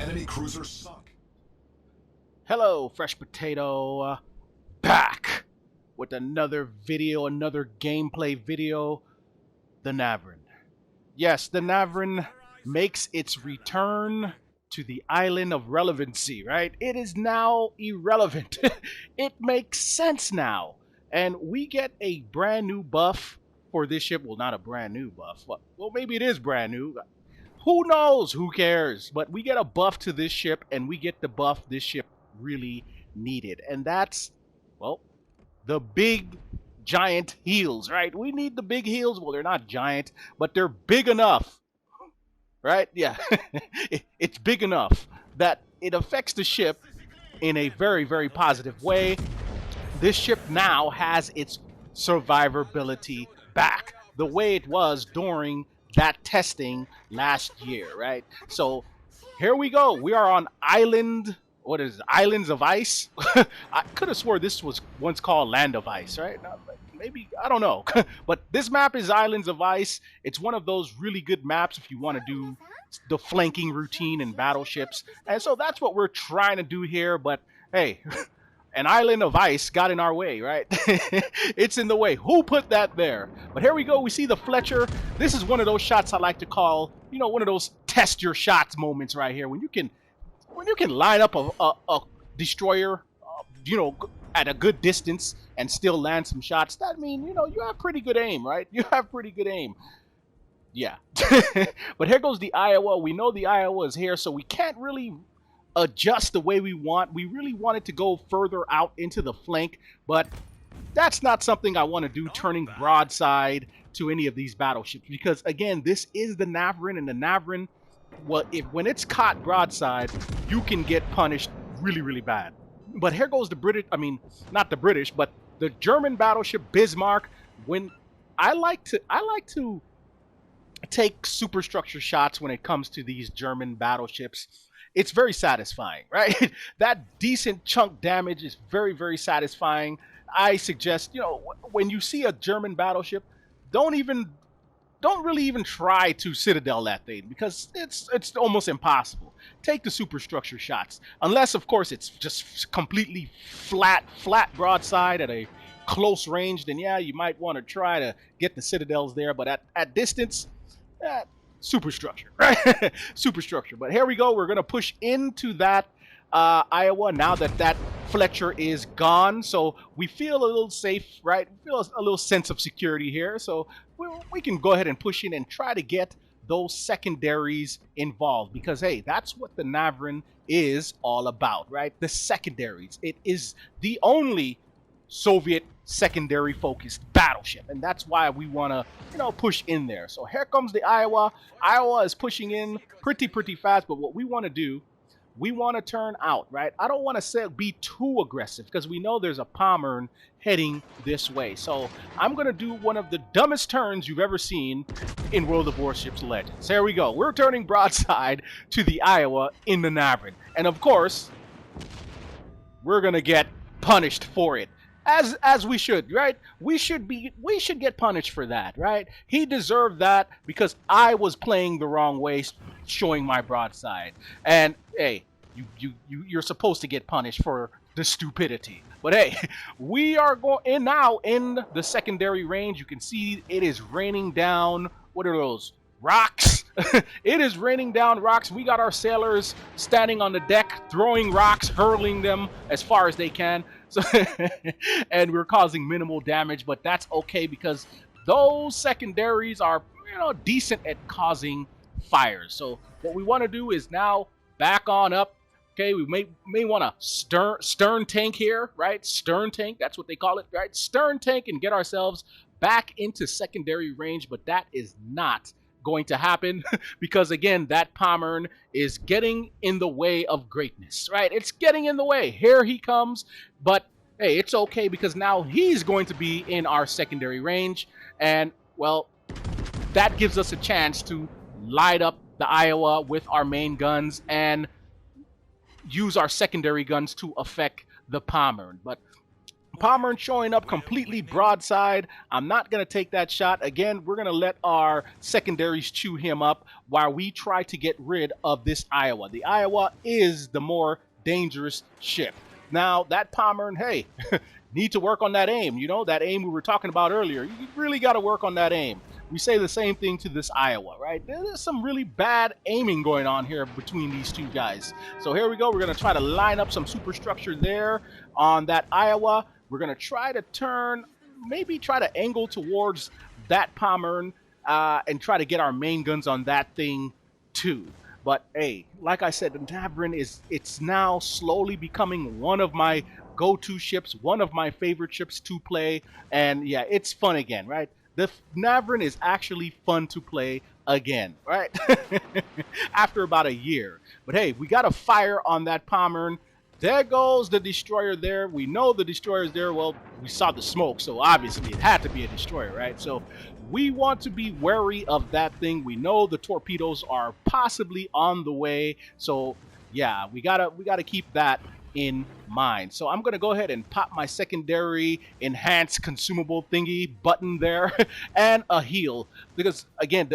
Enemy cruisers sunk. Hello, Fresh Potato, back with another video, another gameplay video, the Navarin. Yes, the Navarin makes its return to the island of relevancy, right? It is now irrelevant. It makes sense now. And we get a brand new buff for this ship. Well, not a brand new buff. Well, maybe it is brand new. Who knows? Who cares? But we get a buff to this ship, and we get the buff this ship really needed. And that's, well, the big giant heels, right? We need the big heels. Well, they're not giant, but they're big enough, right? Yeah, it's big enough that it affects the ship in a very, very positive way. This ship now has its survivability back the way it was during that testing last year, right? So here we go. We are on island. What is it? Islands of Ice? I could have swore this was once called Land of Ice, right? No, maybe, I don't know. But this map is Islands of Ice. It's one of those really good maps if you want to do the flanking routine in battleships. And so that's what we're trying to do here. But hey, an island of ice got in our way, right? It's in the way. Who put that there? But here we go. We see the Fletcher. This is one of those shots I like to call, you know, one of those test your shots moments right here. When you can line up a destroyer, you know, at a good distance and still land some shots, that means, you know, you have pretty good aim, right? You have pretty good aim. Yeah. But here goes the Iowa. We know the Iowa is here, so we can't really adjust the way we want. We really wanted to go further out into the flank, but that's not something I want to do, turning broadside to any of these battleships, because again, this is the Navarin, and the Navarin, well, when it's caught broadside, you can get punished really, really bad. But here goes the British, I mean, not the British, but the German battleship Bismarck. When I like to take superstructure shots when it comes to these German battleships. It's very satisfying, right? That decent chunk damage is very, very satisfying. I suggest, you know, when you see a German battleship, don't really even try to citadel that thing, because it's almost impossible. Take the superstructure shots, unless of course it's just completely flat broadside at a close range. Then yeah, you might want to try to get the citadels there, but at distance, superstructure, right? Superstructure. But here we go. We're gonna push into that Iowa now that Fletcher is gone, so we feel a little safe, right? We feel a little sense of security here, so we can go ahead and push in and try to get those secondaries involved, because hey, that's what the Navarin is all about, right? The secondaries. It is the only Soviet secondary focused battleship, and that's why we want to, you know, push in there. So here comes the Iowa. Iowa is pushing in pretty fast, but what we want to do, we want to turn out, right? I don't want to be too aggressive, because we know there's a Pommern heading this way. So I'm going to do one of the dumbest turns you've ever seen in World of Warships Legends. Here we go. We're turning broadside to the Iowa in the Navarin. And of course, we're going to get punished for it. As we should, right? We should get punished for that, right? He deserved that because I was playing the wrong way, showing my broadside. And hey, you're supposed to get punished for the stupidity. But hey, we are going now in the secondary range. You can see it is raining down. What are those? Rocks. It is raining down rocks. We got our sailors standing on the deck, throwing rocks, hurling them as far as they can. So and we're causing minimal damage, but that's okay, because those secondaries are, you know, decent at causing fires. So what we want to do is now back on up. Okay, we may want to stern tank here, right? Stern tank, that's what they call it, right? Stern tank, and get ourselves back into secondary range, but that is not going to happen because again, that Pommern is getting in the way of greatness, right? It's getting in the way. Here he comes, but hey, it's okay, because now he's going to be in our secondary range, and well, that gives us a chance to light up the Iowa with our main guns and use our secondary guns to affect the Pommern. But Pommern showing up completely broadside. I'm not going to take that shot. Again, we're going to let our secondaries chew him up while we try to get rid of this Iowa. The Iowa is the more dangerous ship. Now, that Pommern, hey, need to work on that aim. You know, that aim we were talking about earlier. You really got to work on that aim. We say the same thing to this Iowa, right? There's some really bad aiming going on here between these two guys. So here we go. We're going to try to line up some superstructure there on that Iowa. We're going to try to turn, maybe try to angle towards that Pommern and try to get our main guns on that thing too. But hey, like I said, the Navarin it's now slowly becoming one of my go-to ships, one of my favorite ships to play. And yeah, it's fun again, right? The Navarin is actually fun to play again, right? After about a year. But hey, we got to fire on that Pommern. There goes the destroyer there. We know the destroyer's there. Well, we saw the smoke, so obviously it had to be a destroyer, right? So we want to be wary of that thing. We know the torpedoes are possibly on the way. So yeah, we gotta keep that in mind. So I'm gonna go ahead and pop my secondary enhanced consumable thingy button there and a heal, because again,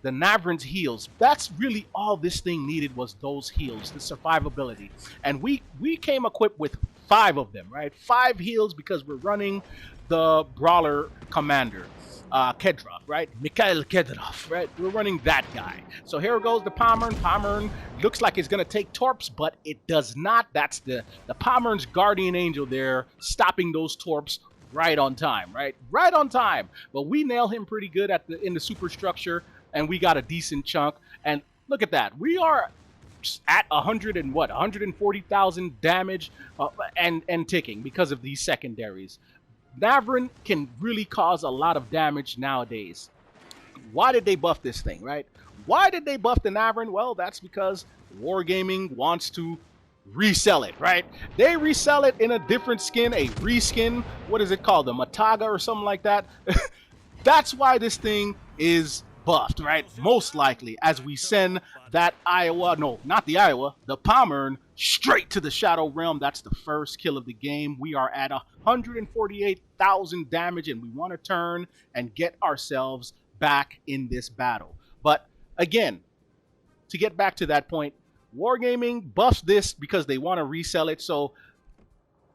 the Navarin's heals, that's really all this thing needed, was those heals, the survivability. And we came equipped with 5 of them, right? 5 heals because we're running the brawler commander, Kedrov, right? Mikhail Kedrov, right? We're running that guy. So here goes the Pommern. Pommern looks like it's going to take torps, but it does not. That's the Pommern's guardian angel there, stopping those torps right on time, right? Right on time. But we nail him pretty good in the superstructure, and we got a decent chunk. And look at that. We are at 140,000 damage and ticking because of these secondaries. Navarin can really cause a lot of damage nowadays. Why did they buff this thing, right? Why did they buff the Navarin? Well, that's because Wargaming wants to resell it, right? They resell it in a different skin, a reskin. What is it called? The Mataga or something like that. That's why this thing is buffed, right? Most likely, as we send that Iowa, no, not the Iowa, the Pommern straight to the Shadow Realm. That's the first kill of the game. We are at 148,000 damage, and we want to turn and get ourselves back in this battle. But again, to get back to that point, Wargaming buffs this because they want to resell it. So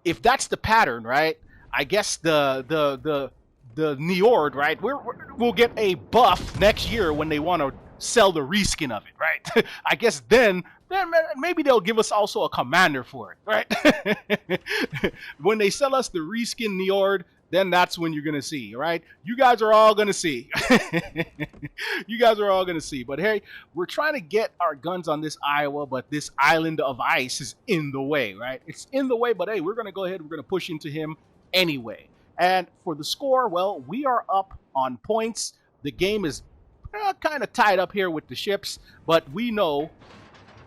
if that's the pattern, right, I guess the Njord, right, we'll get a buff next year when they want to sell the reskin of it, right? I guess then maybe they'll give us also a commander for it, right? When they sell us the reskin Njord, then that's when you're going to see, right? You guys are all going to see. You guys are all going to see. But hey, we're trying to get our guns on this Iowa, but this island of ice is in the way, right? It's in the way, but hey, we're going to go ahead. We're going to push into him anyway. And for the score, well, we are up on points. The game is kind of tied up here with the ships, but we know,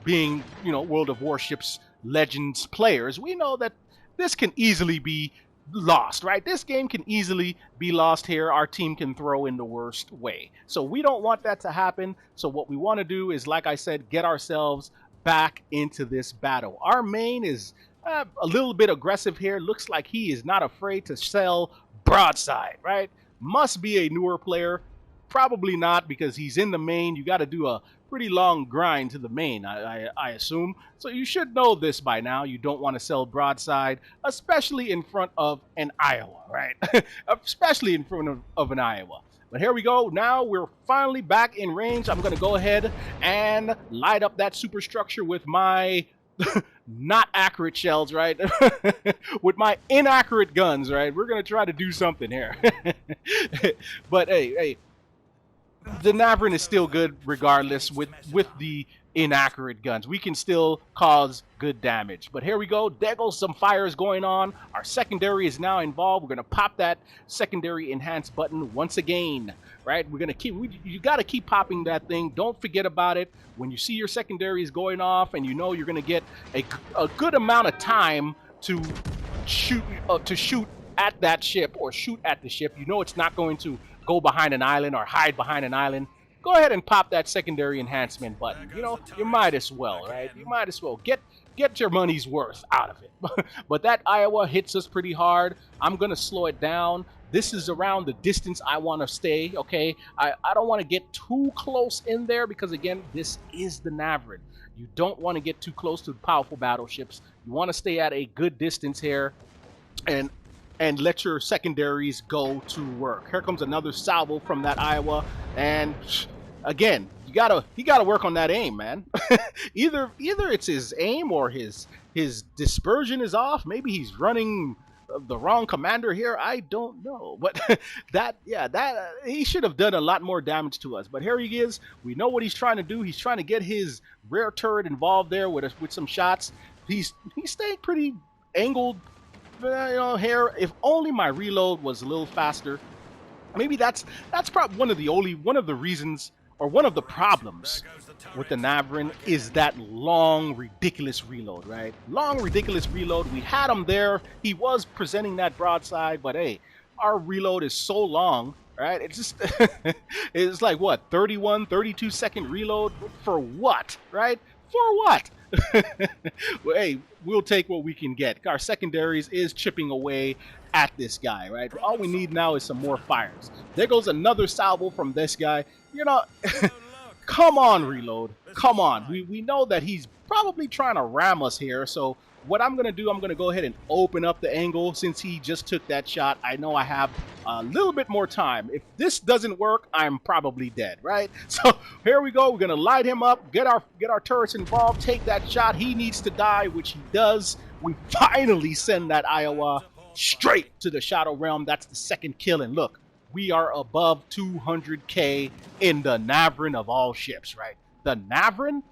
being, you know, World of Warships Legends players, we know that this can easily be lost, right? This game can easily be lost here. Our team can throw in the worst way. So we don't want that to happen. So what we want to do is, like I said, get ourselves back into this battle. Our main is a little bit aggressive here. Looks like he is not afraid to sell broadside, right? Must be a newer player. Probably not, because he's in the main. You got to do a pretty long grind to the main, I assume. So you should know this by now. You don't want to sell broadside, especially in front of an Iowa, right? Especially in front of an Iowa. But here we go. Now we're finally back in range. I'm going to go ahead and light up that superstructure with my not accurate shells, right? With my inaccurate guns, right? We're going to try to do something here. But hey, the Navarin is still good regardless with the inaccurate guns. We can still cause good damage. But here we go. There goes some fires going on. Our secondary is now involved. We're going to pop that secondary enhance button once again, right? We're going to you got to keep popping that thing. Don't forget about it. When you see your secondaries going off and you know you're going to get a good amount of time to shoot at that ship or shoot at the ship, you know it's not going to go behind an island or hide behind an island, go ahead and pop that secondary enhancement button. You know, you might as well, right? You might as well get get your money's worth out of it. But that Iowa hits us pretty hard. I'm going to slow it down. This is around the distance I want to stay, okay? I don't want to get too close in there because, again, this is the Navarin. You don't want to get too close to powerful battleships. You want to stay at a good distance here and let your secondaries go to work. Here comes another salvo from that Iowa, and again, you gotta work on that aim, man. either it's his aim or his dispersion is off. Maybe he's running the wrong commander here. I don't know, but that he should have done a lot more damage to us. But here he is. We know what he's trying to do. He's trying to get his rear turret involved there with some shots. He's staying pretty angled. You know, here, if only my reload was a little faster. Maybe that's probably one of the reasons, or one of the problems with the Navarin, is that long, ridiculous reload, right? Long, ridiculous reload. We had him there. He was presenting that broadside, but hey, our reload is so long, right? It's just, it's like, what, 31, 32 second reload? For what, right? For what? Well, hey, we'll take what we can get. Our secondaries is chipping away at this guy, right? All we need now is some more fires. There goes another salvo from this guy. You know, come on, reload. Come on. We know that he's probably trying to ram us here. So what I'm going to do, I'm going to go ahead and open up the angle since he just took that shot. I know I have a little bit more time. If this doesn't work, I'm probably dead, right? So here we go. We're going to light him up, get our turrets involved, take that shot. He needs to die, which he does. We finally send that Iowa straight to the Shadow Realm. That's the second kill. And look, we are above 200K in the Navarin of all ships, right? The Navarin?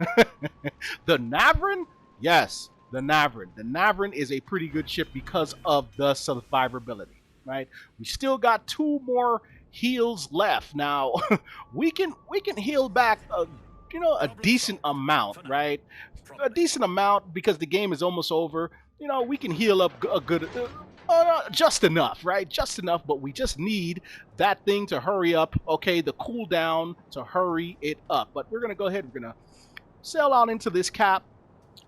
The Navarin? Yes. The Navarin. The Navarin is a pretty good ship because of the survivability, right? We still got 2 more heals left. Now, we can heal back a decent amount, right? A decent amount because the game is almost over. You know, we can heal up a good just enough, right? Just enough, but we just need that thing to hurry up, okay? The cooldown to hurry it up. But we're going to go ahead, we're going to sail out into this cap.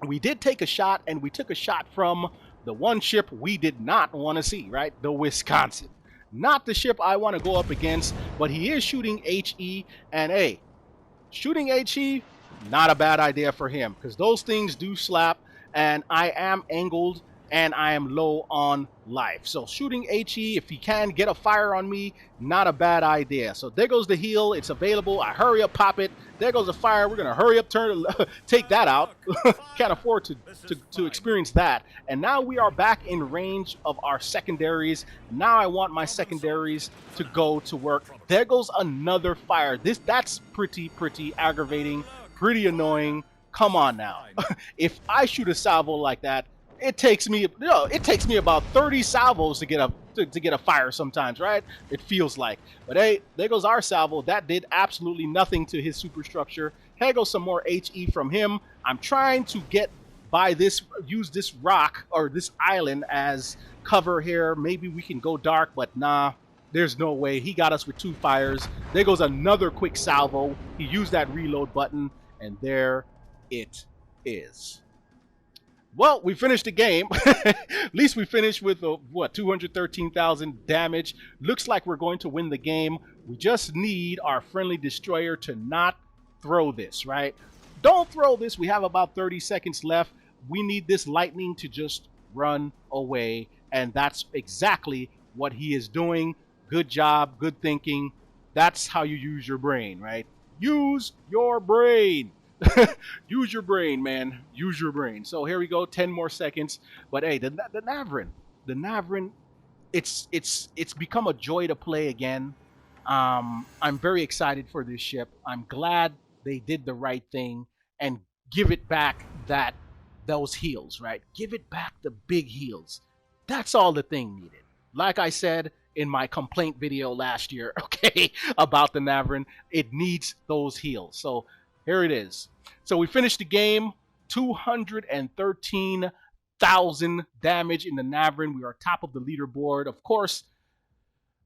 We did take a shot, and we took a shot from the one ship we did not want to see, right? The Wisconsin. Not the ship I want to go up against, but he is shooting HE, and hey, shooting HE, not a bad idea for him, because those things do slap, and I am angled, and I am low on life. So shooting HE, if he can get a fire on me, not a bad idea. So there goes the heal. It's available. I hurry up, pop it. There goes the fire. We're going to hurry up, take that out. Can't afford to experience that. And now we are back in range of our secondaries. Now I want my secondaries to go to work. There goes another fire. That's pretty aggravating, pretty annoying. Come on now. If I shoot a salvo like that, it takes me about 30 salvos to get a fire sometimes, right? It feels like. But hey, there goes our salvo. That did absolutely nothing to his superstructure. Here goes some more HE from him. I'm trying to use this rock or this island as cover here. Maybe we can go dark, but nah, there's no way. He got us with 2 fires. There goes another quick salvo. He used that reload button, and there it is. Well, we finished the game. At least we finished with, 213,000 damage. Looks like we're going to win the game. We just need our friendly destroyer to not throw this, right? Don't throw this. We have about 30 seconds left. We need this lightning to just run away. And that's exactly what he is doing. Good job. Good thinking. That's how you use your brain, right? Use your brain. Use your brain, man. Use your brain. So here we go, 10 more seconds. But hey, the Navarin, it's become a joy to play again. I'm very excited for this ship. I'm glad they did the right thing and give it back those heals, right? Give it back the big heals. That's all the thing needed. Like I said in my complaint video last year, okay, about the Navarin, it needs those heals. So here it is. So we finished the game, 213,000 damage in the Navarin. We are top of the leaderboard. Of course,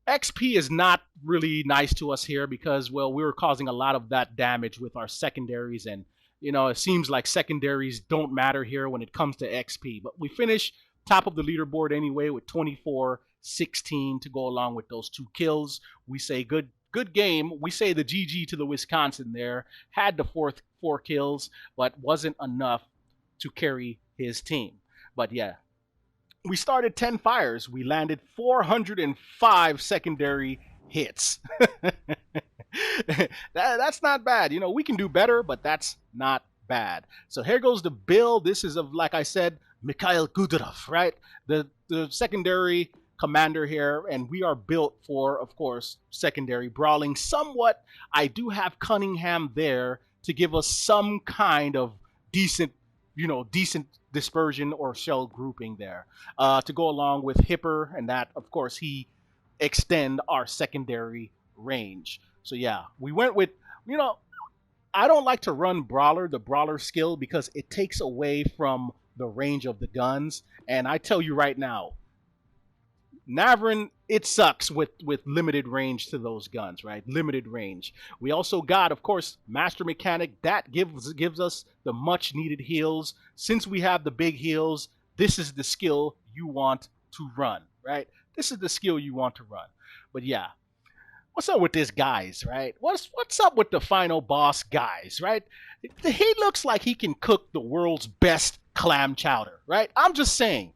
XP is not really nice to us here because, well, we were causing a lot of that damage with our secondaries, and You know, it seems like secondaries don't matter here when it comes to XP. But we finish top of the leaderboard anyway with 24-16 to go along with those 2 kills. We say good game. We say the GG to the Wisconsin there. Had the 4 kills, but wasn't enough to carry his team. But yeah, we started 10 fires. We landed 405 secondary hits. That's not bad. You know, we can do better, but that's not bad. So here goes the build. This is of, like I said, Mikhail Kudrov, right? The secondary commander here, and we are built for, of course, secondary brawling. Somewhat, I do have Cunningham there to give us some kind of decent, decent dispersion or shell grouping there to go along with Hipper, and that, of course, he extend our secondary range. So yeah, we went with, I don't like to run the brawler skill, because it takes away from the range of the guns. And I tell you right now, Navarin, it sucks with limited range to those guns, right? Limited range. We also got, of course, Master Mechanic. That gives us the much needed heals. Since we have the big heals, this is the skill you want to run, right? This is the skill you want to run. But yeah, what's up with this guys, right? What's up with the final boss guys, right? He looks like he can cook the world's best clam chowder, right? I'm just saying,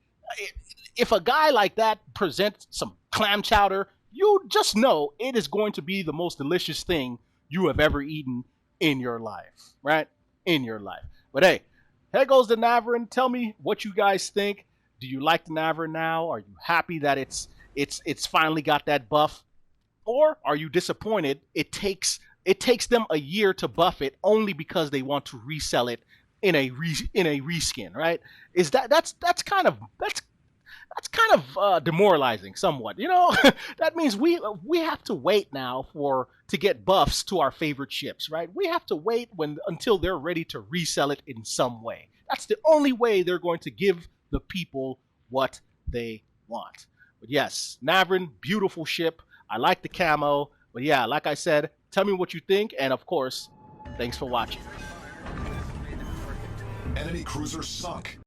if a guy like that presents some clam chowder, you just know it is going to be the most delicious thing you have ever eaten in your life, right? In your life. But hey, here goes the Navarin. Tell me what you guys think. Do you like the Navarin now? Are you happy that it's finally got that buff? Or are you disappointed it takes them a year to buff it only because they want to resell it in a reskin, right? That's kind of demoralizing somewhat. That means we have to wait now to get buffs to our favorite ships, right? We have to wait until they're ready to resell it in some way. That's the only way they're going to give the people what they want. But yes, Navarin, beautiful ship. I like the camo. But yeah, like I said, tell me what you think, and of course, thanks for watching. Enemy cruiser sunk.